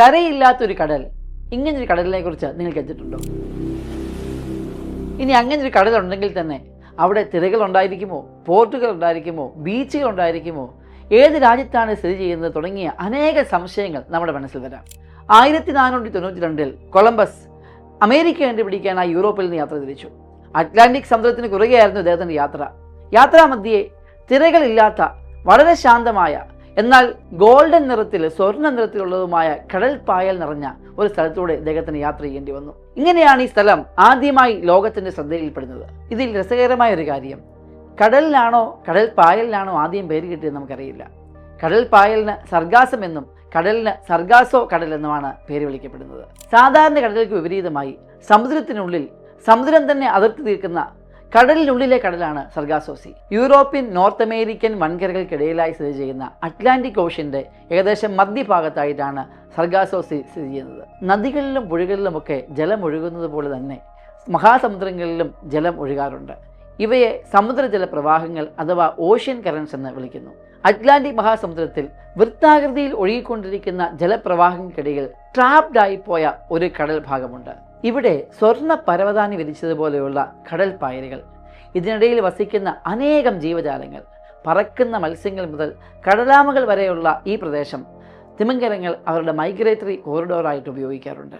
കരയില്ലാത്തൊരു കടൽ, ഇങ്ങനൊരു കടലിനെ കുറിച്ച് നിങ്ങൾ കേട്ടിട്ടുണ്ടോ? ഇനി അങ്ങനൊരു കടലുണ്ടെങ്കിൽ തന്നെ അവിടെ തിരകൾ ഉണ്ടായിരിക്കുമോ, പോർട്ടുകൾ ഉണ്ടായിരിക്കുമോ, ബീച്ചുകൾ ഉണ്ടായിരിക്കുമോ, ഏത് രാജ്യത്താണ് സ്ഥിതി ചെയ്യുന്നത് തുടങ്ങിയ അനേക സംശയങ്ങൾ നമ്മുടെ മനസ്സിൽ വരാം. 1492 കൊളംബസ് അമേരിക്ക കണ്ടുപിടിക്കാനായി യൂറോപ്പിൽ നിന്ന് യാത്ര തിരിച്ചു. അറ്റ്ലാന്റിക് സമുദ്രത്തിന് കുറുകെയായിരുന്നു അദ്ദേഹത്തിൻ്റെ യാത്ര. യാത്രാമധ്യേ തിരകളില്ലാത്ത വളരെ ശാന്തമായ എന്നാൽ ഗോൾഡൻ നിറത്തിൽ, സ്വർണ്ണ നിറത്തിലുള്ളതുമായ കടൽ പായൽ നിറഞ്ഞ ഒരു സ്ഥലത്തൂടെ അദ്ദേഹത്തിന് യാത്ര ചെയ്യേണ്ടി വന്നു. ഇങ്ങനെയാണ് ഈ സ്ഥലം ആദ്യമായി ലോകത്തിന്റെ ശ്രദ്ധയിൽപ്പെടുന്നത്. ഇതിൽ രസകരമായ ഒരു കാര്യം, കടലിലാണോ കടൽ പായലിനാണോ ആദ്യം പേര് കിട്ടിയത് നമുക്കറിയില്ല. കടൽ പായലിന് സർഗാസം എന്നും കടലിന് സർഗാസോ കടൽ എന്നുമാണ് പേര് വിളിക്കപ്പെടുന്നത്. സാധാരണ കടലുകൾക്ക് വിപരീതമായി സമുദ്രത്തിനുള്ളിൽ സമുദ്രം തന്നെ അതിർത്തി തീർക്കുന്ന കടലിനുള്ളിലെ കടലാണ് Sargasso sea. European, north American വൻകരകൾക്കിടയിലായി സ്ഥിതി ചെയ്യുന്ന അറ്റ്ലാന്റിക് ഓഷ്യന്റെ ഏകദേശം മധ്യഭാഗത്തായിട്ടാണ് സർഗാസോ സീ സ്ഥിതി ചെയ്യുന്നത്. നദികളിലും പുഴകളിലുമൊക്കെ ജലം ഒഴുകുന്നത് പോലെ തന്നെ മഹാസമുദ്രങ്ങളിലും ജലം ഒഴുകാറുണ്ട്. ഇവയെ സമുദ്രജല പ്രവാഹങ്ങൾ അഥവാ ഓഷ്യൻ കറൻസ് എന്ന് വിളിക്കുന്നു. അറ്റ്ലാന്റിക് മഹാസമുദ്രത്തിൽ വൃത്താകൃതിയിൽ ഒഴുകിക്കൊണ്ടിരിക്കുന്ന ജലപ്രവാഹങ്ങൾക്കിടയിൽ ട്രാപ്ഡായി പോയ ഒരു കടൽ ഭാഗമുണ്ട്. ഇവിടെ സ്വർണ്ണ പരവതാനി വിരിച്ചതുപോലെയുള്ള കടൽ പായലുകൾ, ഇതിനിടയിൽ വസിക്കുന്ന അനേകം ജീവജാലങ്ങൾ, പറക്കുന്ന മത്സ്യങ്ങൾ മുതൽ കടലാമകൾ വരെയുള്ള ഈ പ്രദേശം തിമിംഗലങ്ങൾ അവരുടെ മൈഗ്രേറ്ററി കോറിഡോറായിട്ട് ഉപയോഗിക്കാറുണ്ട്.